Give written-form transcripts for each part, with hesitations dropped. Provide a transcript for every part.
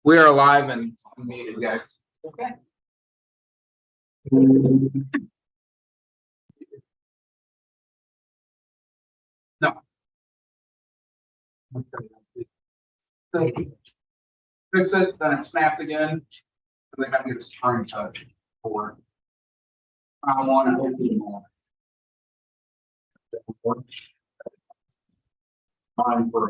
We are live and muted, guys. Okay. No. So, fix it, then it snapped again. And they have to get a spring touch for it. I want to open more. Mine for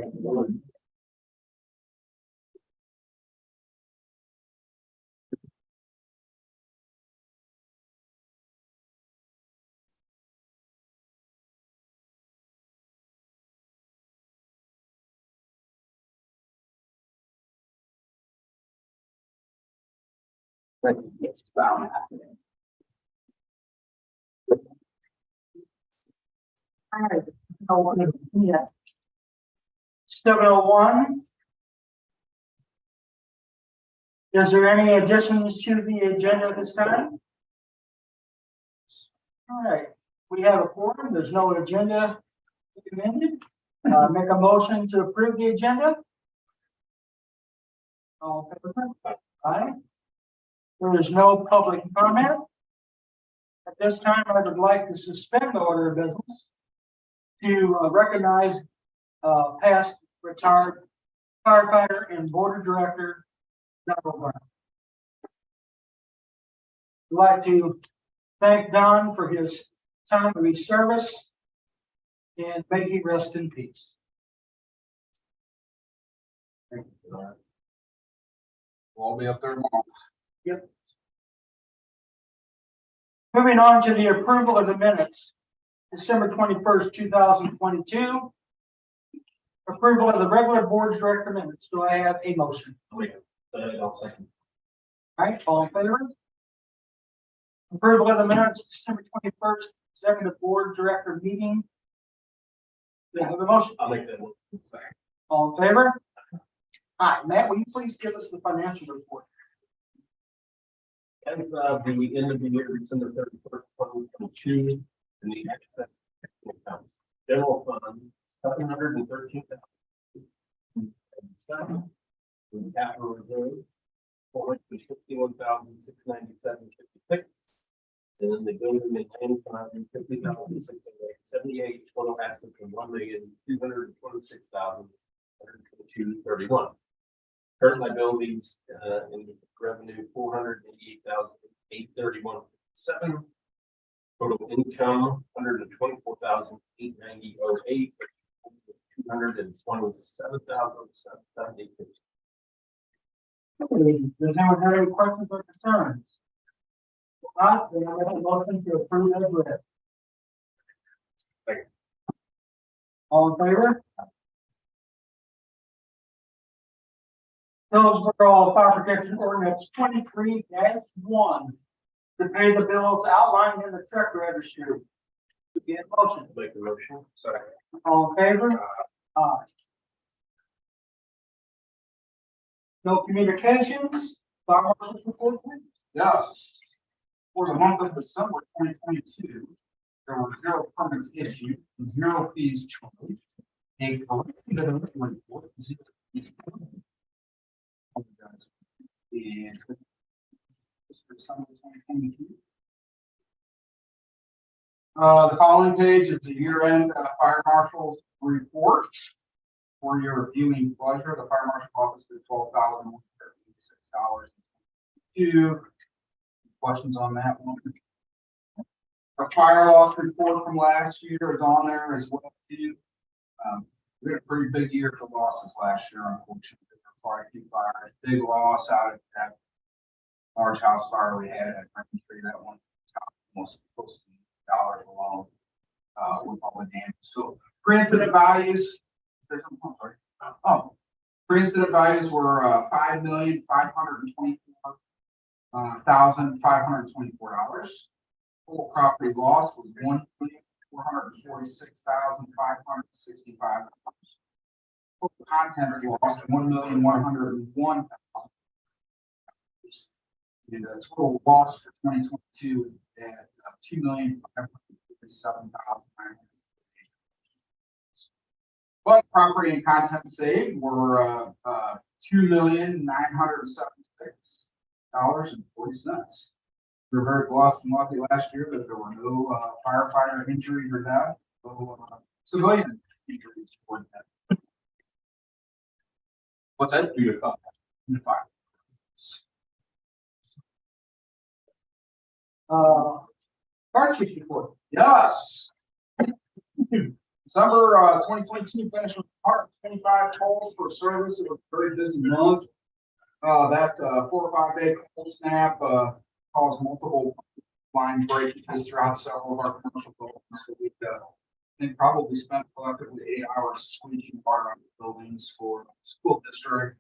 Yes, sound happening. All right. Yeah. 7:01. Is there any additions to the agenda this time? All right, we have a quorum. There's no agenda recommended. Make a motion to approve the agenda. All in favor? Aye. There is no public comment. At this time, I would like to suspend the order of business to recognize past retired firefighter and board of director Donald Brown. I'd like to thank Don for his time of his service, and may he rest in peace. Thank you for that. We'll all be up there tomorrow. Yep. Moving on to the approval of the minutes, December 21st, 2022. Approval of the regular board director minutes. Do I have a motion? I'll second. All right, all in favor? Approval of the minutes, December 21st, executive board director meeting. Do I have a motion? I'll make that one. All in favor? All right, Matt, will you please give us the financial report? As of the end of the year, December 31st, 2022, in the excess account, general fund, $713,000. In the capital reserve, $461,697.56. And in the building and maintained fund, $50,678. Total assets of $1,226,122.31. Current liabilities in revenue $488,831.7. Total income $124,890.08. $227,770.50. Does anyone have any questions or concerns? If not, then I make a motion to approve as read. Second. All in favor? Hillsborough Fire Protection Ordinance 23-1 to pay the bills outlined in the check registry. To get a motion. Make the motion. Sorry. All in favor? Aye. No communications. Fire Marshal's report, please. Yes. For the month of December 2022, there were 0 permits issued, 0 fees charged. A collected report, 0 fees. And this for December 2022. The following page is the year-end fire marshal's report. For your viewing pleasure, the fire marshal office did $12,136. Questions on that one? Our fire loss report from last year is on there as well too. We had a pretty big year for losses last year, unfortunately. Quite a few fires, big loss out of that large house fire we had at Franklin Street. That one almost close to $1 alone with all the damage. So pre-incident values. Pre-incident values were $5,524,524. Total property loss was $1,446,565. Total contents lost $1,101,000. And the total loss for 2022 at $2,557,900. But property and content saved were $2,976.40. We were very blessed and lucky last year that there were no firefighter injuries or death, no civilian injuries or death. What's that? Due to fire. Fire chief's report. Yes. December 2022 finished with 125 calls for service. It was a very busy month. That 4 or 5 day cold snap caused multiple line breakages throughout several of our commercial buildings. So we probably spent collectively 8 hours squeezing water out of the buildings for the school district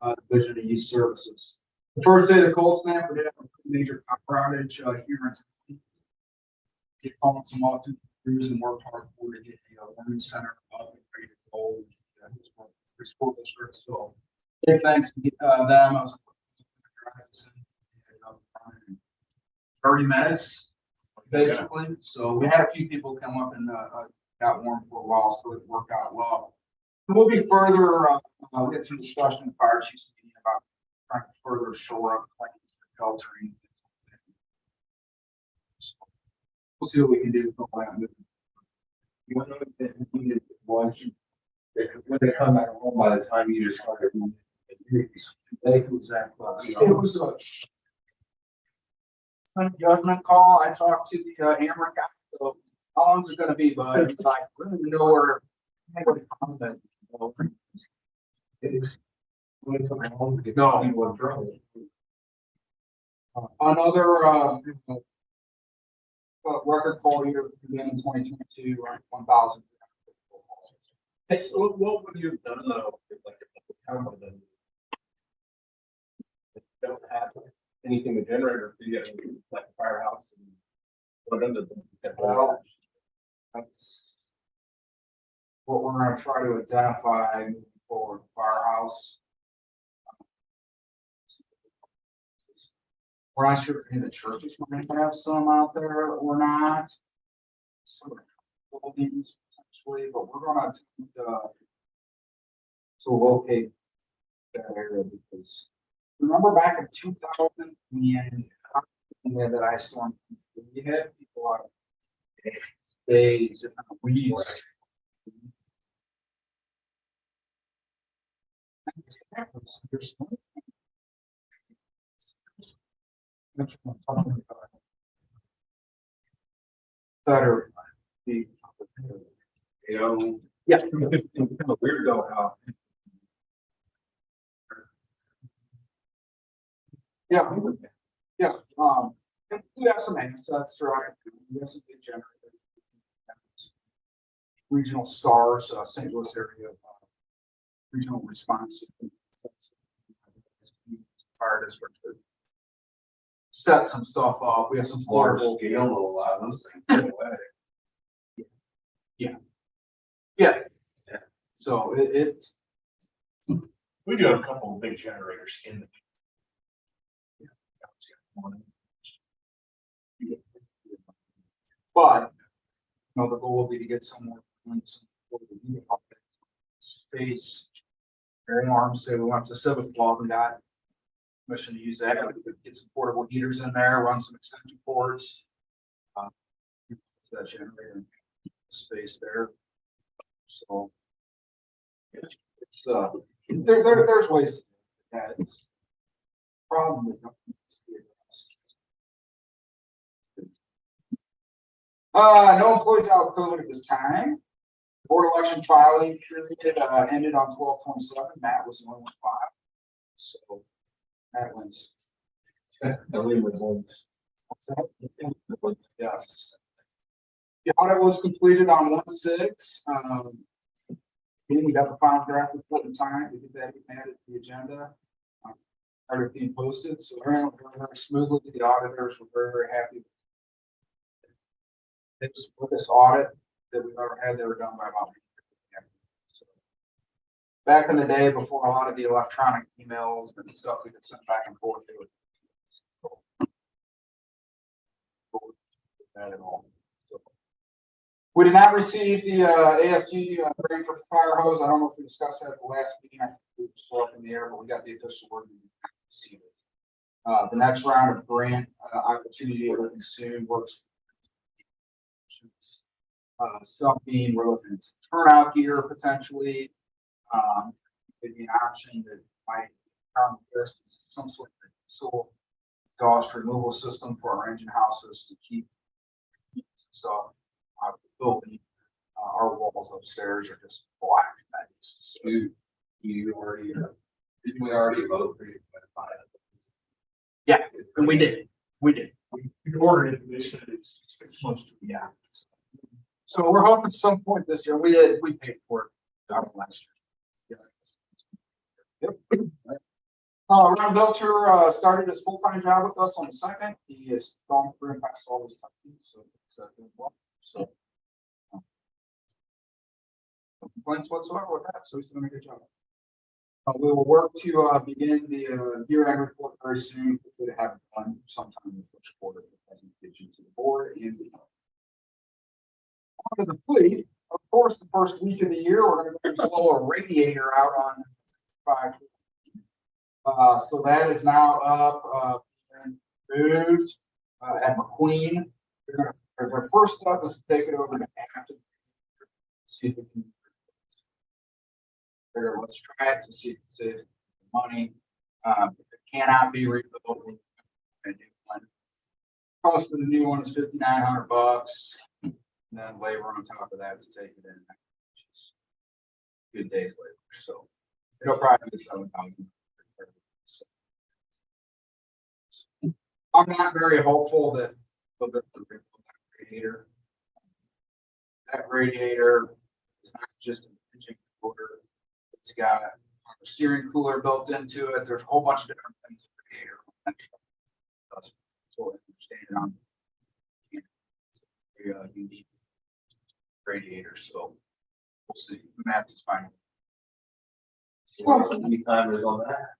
and Division of Youth Services. The first day of the cold snap, we did have a major power outage here in town. We called some often crews and worked hard for to get the learning center up and ready to go for school districts. So big thanks to them. I was 30 minutes basically. So we had a few people come up and got warm for a while, so it worked out well. And we'll be further. We had some discussion in the fire chiefs meeting about trying to further shore up plans for filtering. So we'll see what we can do with all that. You want to know that needed once when they come back home by the time you just started. It was a judgment call. I talked to the Amber guy. So how long is it going to be, bud? He's like, we don't even know where. It is. When it comes home to get No. people in trouble. Another record call year beginning in 2022, around 1,000. Hey, so what would you have done though, if like a public company don't have anything to generate or you get like a firehouse and what under Well, that's what we're going to try to identify moving forward. Firehouse. We're not sure if any of the churches might have some out there or not. Some buildings potentially, but we're going to locate that area because remember back in 2000 when that ice storm, we had people out days, weeks. Better be, you know, yeah. it's kind of weird though how Yeah, yeah, and we have some assets, right? We have some big generators. Regional stars, St. Louis area, regional response. Fire district to set some stuff up. We have some large portable. scale will allow those things. Yeah. So it. We do have a couple of big generators in the. But, you know, the goal will be to get somewhere. Space. Very arms, so we went to Civic Club and got permission to use that. We could get some portable heaters in there, run some extension cords. That generator space there. So. It's there's ways to do that. It's problem with no employees out of COVID at this time. Board election filing period ended on 12/27. Matt was the only one filed. So that wins. What's that? Yes. The audit was completed on 1/6. We got the final draft report in time. We did that added to the agenda. Started being posted, so everything went very smoothly. The auditors were very happy. It's with this audit that we've ever had, they were done by about. So, back in the day, before a lot of the electronic emails and stuff we could send back and forth, they would. That at all. So, we did not receive the AFG grant for fire hose. I don't know if we discussed that at the last meeting. I We're still up in the air, but we got the official word. The next round of grant opportunity we're looking soon works. Something we're looking at turnout gear potentially. Could be an option that might come with some sort of diesel exhaust removal system for our engine houses to keep stuff out of the building. Our walls upstairs are just black. So you already, didn't we already vote for you to buy it? Yeah, and we did. You ordered it, they said it's 6 months to. Yeah. So we're hoping some point this year, we paid for it last year. Yep. Ron Belcher, started his full-time job with us on the 2nd. He is going through and passed all his testing, so it's doing well. So. No complaints whatsoever with that, so he's doing a good job. We will work to begin the year-end report very soon. We have it done sometime in the first quarter for presentation to the board and on to the fleet. Of course, the first week of the year, we're going to blow a radiator out on 5. So that is now up and moved at McQueen. Their first step is to take it over to Acton. See if we can. Let's try it to see if it's the money. If it cannot be rebuilt, we'll do a new one. Cost of the new one is $5,900, and then labor on top of that to take it in. Good days later, so it'll probably be $7,000. I'm not very hopeful that they'll be able to rebuild that radiator. That radiator is not just an engine motor. It's got a steering cooler built into it. There's a whole bunch of different things. That's what I understand on unique radiator. So we'll see. We have to find it. What lead time is on that?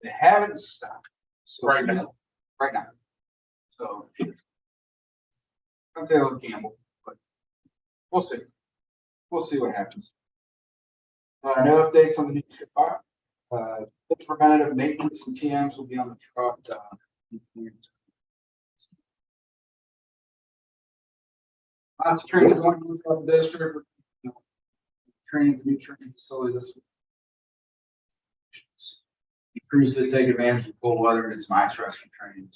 They haven't stopped. So Right now. Right now. So I'm Taylor Campbell, but we'll see. We'll see what happens. No updates on the new truck. Preventative maintenance and PMs will be on the truck. Lots of training going on throughout the district. Training the new training facility this week. Crews did take advantage of cold weather and some ice rescue training.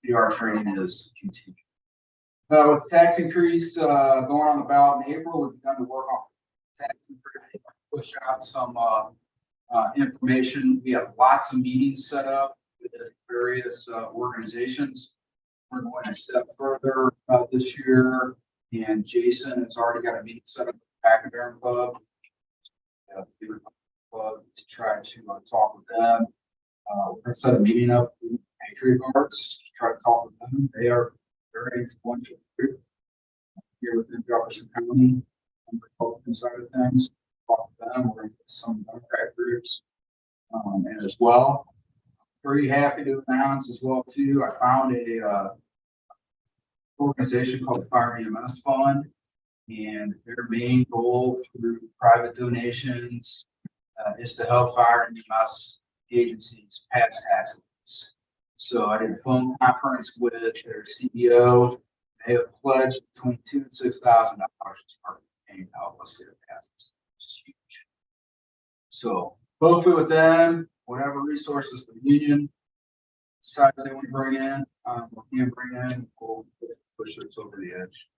PR training is continuing. With the tax increase going on the ballot in April, we've begun to work on tax increase, push out some information. We have lots of meetings set up with various organizations. We're going a step further this year, and Jason has already got a meeting set up with the Pachyderm Club, to try to talk with them. We're going to set a meeting up with Patriot Guards to try to talk with them. They are very influential group here within Jefferson County on the Republican side of things. Talk with them. We're going to get some Democrat groups and as well. Pretty happy to announce as well too. I found a organization called the Fire EMS Fund, and their main goal through private donations is to help fire and EMS agencies pass taxes. So I did a phone conference with their CEO. They have pledged between $2,000 and $6,000 to start paying to help us get it passed, which is huge. So hopefully with them, whatever resources the union decides they want to bring in, we'll push this over the edge.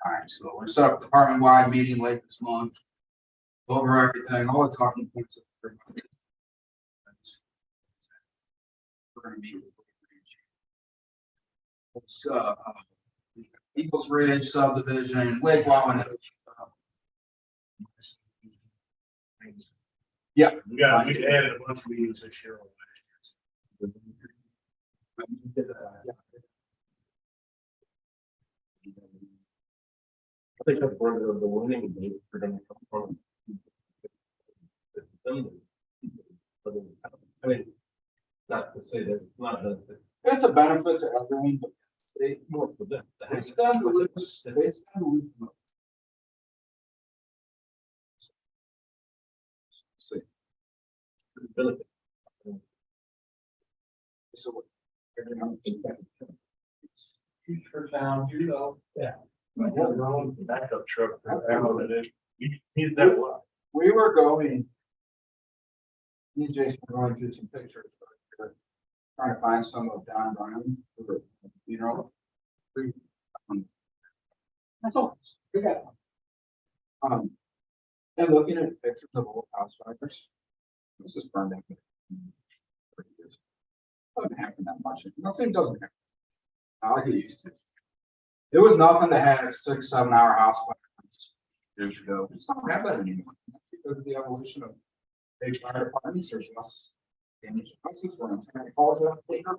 All right, so we're set up a department-wide meeting late this month. Over everything, all the talking points. We're going to meet with Eagles Ridge subdivision, Lake Wildwood. Yeah, We added a bunch of meetings this year. I think that's where the winning dates are going to come from. I mean, not to say that it's not that it's a benefit to everyone, but they more for them. stand to lose. They stand to lose. benefit. So Future town, you know. Backup truck. I don't know what it is. We needed that one. we were going. Me and Jason were going through some pictures. Trying to find some of Don Brown, you know. That's all. We got one. And looking at pictures of old house fires. This is burned out. Doesn't happen that much. I'm not saying it doesn't happen. I get used to it. It was nothing to have 6-7 hour house fires years ago. It's not happening anymore. That's because of the evolution of big fire departments. There's less damage to houses. We're on time calls out later.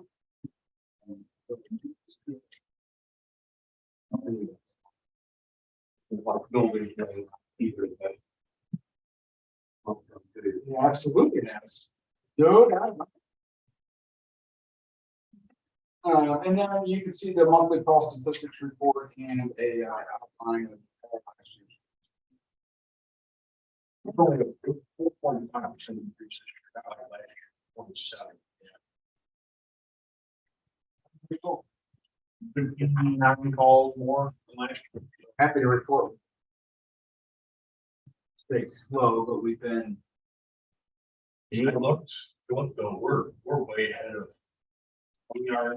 Building, either that. Yeah, absolutely, it has. No doubt about it. And then you can see the monthly call statistics report and a outline of all last year. Only a 4.5% increase this year, not like last year, 0.7. Been getting 9 calls more than last year. Happy to report. Stays slow, but we've been, It looks, though, we're way ahead of. We are.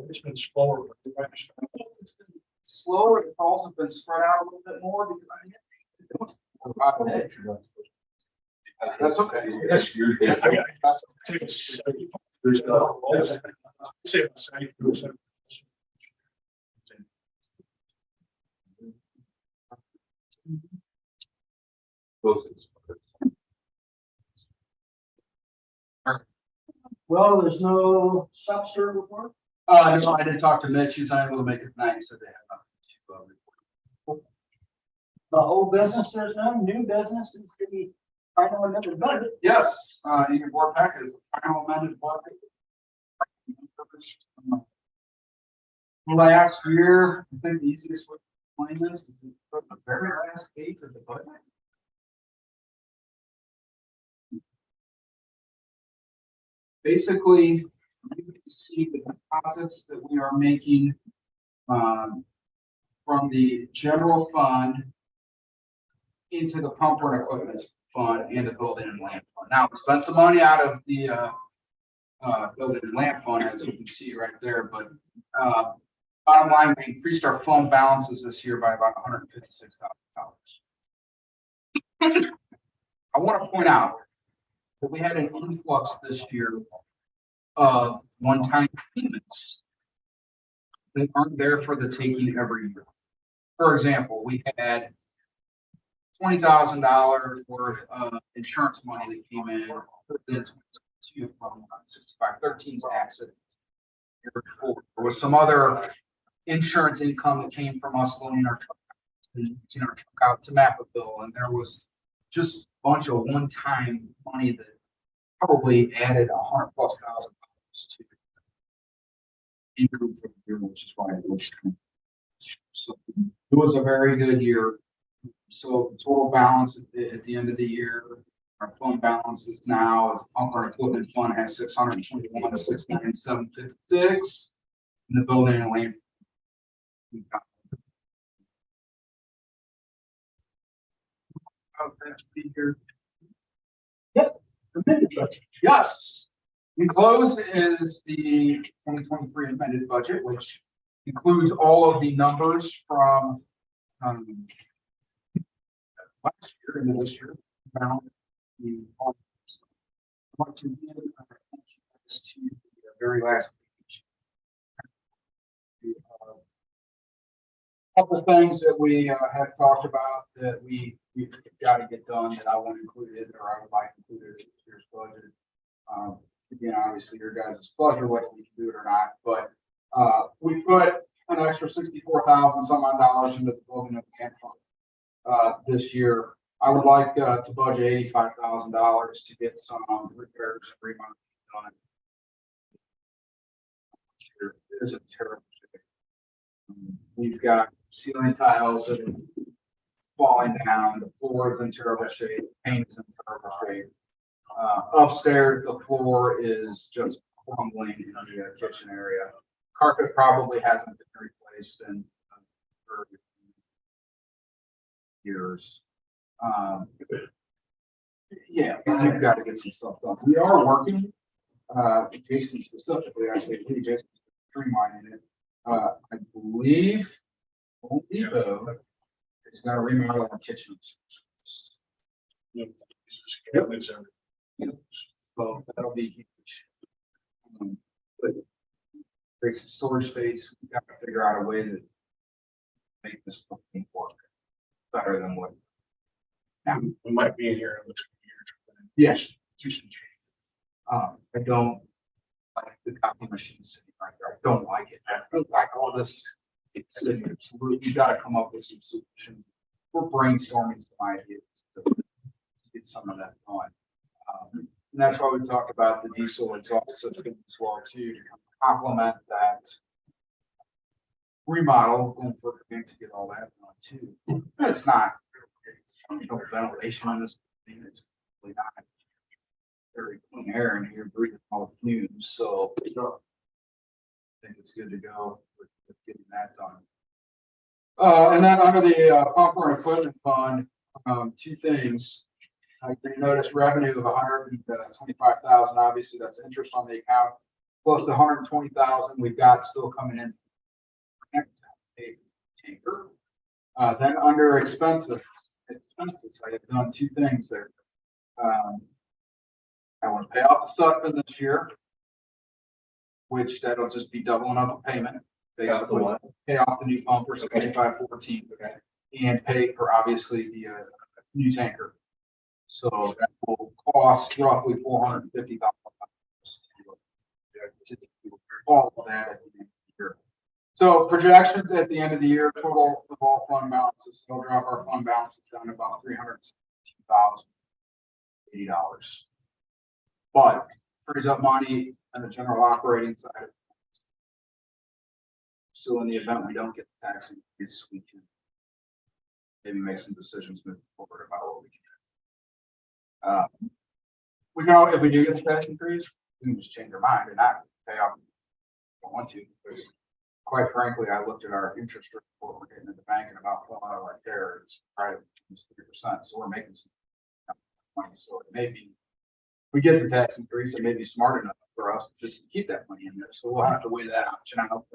It's been slower. But slower, the calls have been spread out a little bit more because that's okay. That's your. That's There's no. Say it's 90%. Well, there's no self-serve report. no, I didn't talk to Mitch. He was unable to make it tonight, so they have nothing to report. The whole business, there's none. New business is the final amended budget. Yes, in your board packet is a final amended budget. Last year, I think the easiest way to explain this is to put the very last page of the budget. Basically, you can see the deposits that we are making from the general fund into the pumper and equipment fund and the building and land fund. Now, we spent some money out of the building and land fund, as you can see right there, but bottom line, we increased our fund balances this year by about $156,000. I want to point out that we had an influx this year of one-time payments that aren't there for the taking every year. For example, we had $20,000 worth of insurance money that came in from 6513's accident year before. There was some other insurance income that came from us loaning our truck out to Mappaville, and there was just a bunch of one-time money that probably added $100,000+ to income for the year, which is why it looks kind of. So it was a very good year. So the total balance at the end of the year, our fund balance is now, as pumper equipment fund has 621 69756, and the building and land. Yep. Amended budget. Yes, enclosed is the 2023 amended budget, which includes all of the numbers from last year and this year. The very last page. Couple things that we have talked about that we've got to get done that I want included, or I would like included in this year's budget. Again, obviously your guys' pleasure whether we can do it or not, but we put an extra $64,000 some odd dollars into the building of the land fund this year. I would like to budget $85,000 to get some repairs and remodeling done. It is a terrible shape. We've got ceiling tiles that are falling down, the floor Floor is in terrible shape, paint is in terrible shape. Upstairs, the floor is just crumbling in the kitchen area. Carpet probably hasn't been replaced in for years. Yeah, you've got to get some stuff done. We are working, Jason specifically, I say, hey, Jason, streamlining it. I believe Home Depot is gonna remodel our kitchen. Cabinets, everything. So that'll be huge. But create some storage space, we got to figure out a way to make this thing work better than what. We might be in here in the 2 years. Yes. Do some change. I don't like the copy machine sitting right there. I don't like it. I don't like all this. It's sitting there. So you gotta come up with some solution. We're brainstorming some ideas to get some of that going. And that's why we talked about the diesel exhaust system as well too, to complement that remodel, going for a grant to get all that done too. It's not, no ventilation on this thing. It's really not very clean air in here, breathing all the fumes, so I think it's good to go with getting that done. And then under the pumper and equipment fund, two things. You notice revenue of $125,000. Obviously, that's interest on the account, plus the $120,000 we've got still coming in. Tanker. Then under expenses, I have done two things there. I want to pay off the stuff in this year, which that'll just be doubling up a payment. Basically, pay off the new pumper, so 2514, okay, and pay for obviously the new tanker. So that will cost roughly $450,000 to do all of that at the end of the year. So projections at the end of the year, total of all fund balances, they'll drop our fund balances down to about $362,080. But frees up money on the general operating side. So in the event we don't get the tax increase, we can maybe make some decisions moving forward about what we can. We know if we do get the tax increase, we can just change our mind and not pay off. I don't want to, because quite frankly, I looked at our interest rate, what we're getting at the bank, and about fell out right there. It's probably 3%, so we're making some money. So it may be, we get the tax increase, it may be smart enough for us just to keep that money in there. So we'll have to weigh that option out.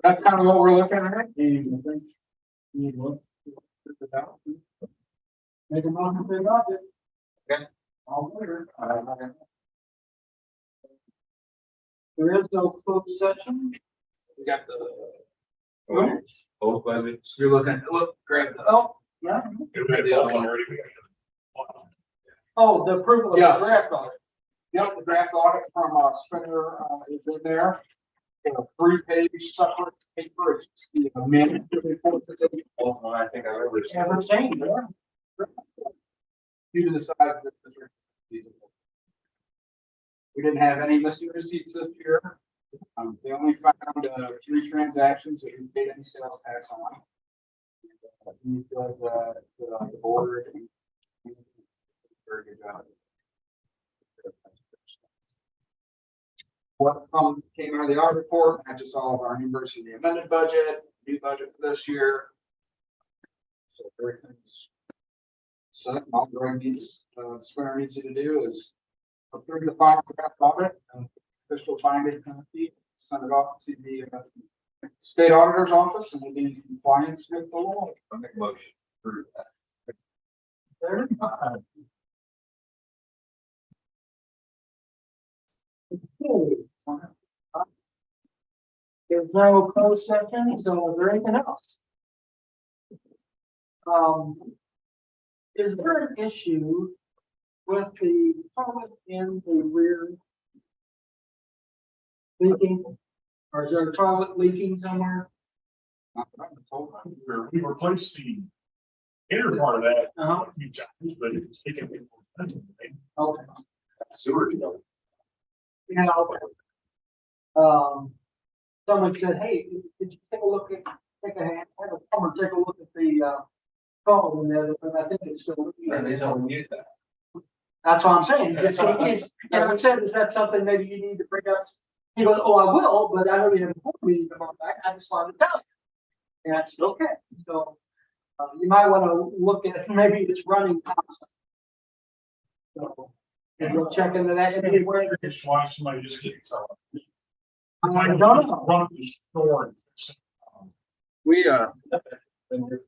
That's kind of what we're looking at. Make a motion to adopt it. Okay. All in favor? There is no closed session. We got the. Both budgets. You're looking, look, grab the. Oh, yeah. We had the other one already. Oh, the approval of the Yes. draft audit. Yep, the draft audit from Sprinter is in there. In a 3-page separate paper, it's just the amendment report. Oh, I think I remember. Ever changed, yeah. Due to the size of the. We didn't have any missing receipts this year. They only found 3 transactions that we paid any sales tax on. The board. Very good job. What came out of the audit report, matches all of our numbers in the amended budget, new budget for this year. So everything's set. All Greg needs, Sprinter needs you to do is approve the final draft audit and official binding penalty, send it off to the state auditor's office, and we'll be in compliance with the law. I make a motion. Approve that. There. There's no closed session, so is there anything else? Is there an issue with the toilet in the rear leaking? Or is there a toilet leaking somewhere? We replaced the inner part of that. Uh-huh. a few times, but it's taken me more time. Okay. Sewer, you know. You know, someone said, hey, did you take a look at, have a home and take a look at the, code and that, but I think it's still. And they don't need that. That's what I'm saying, just in case, yeah, I said, is that something maybe you need to bring up? He goes, oh, I will, but I know you have a board meeting tomorrow night, I just wanted to tell you. And I said, okay, so, you might wanna look at, maybe it's running constant. So, and we'll check into that, and maybe where, It's why somebody just didn't tell us. I don't know. Run up the store and fix it. We, And you're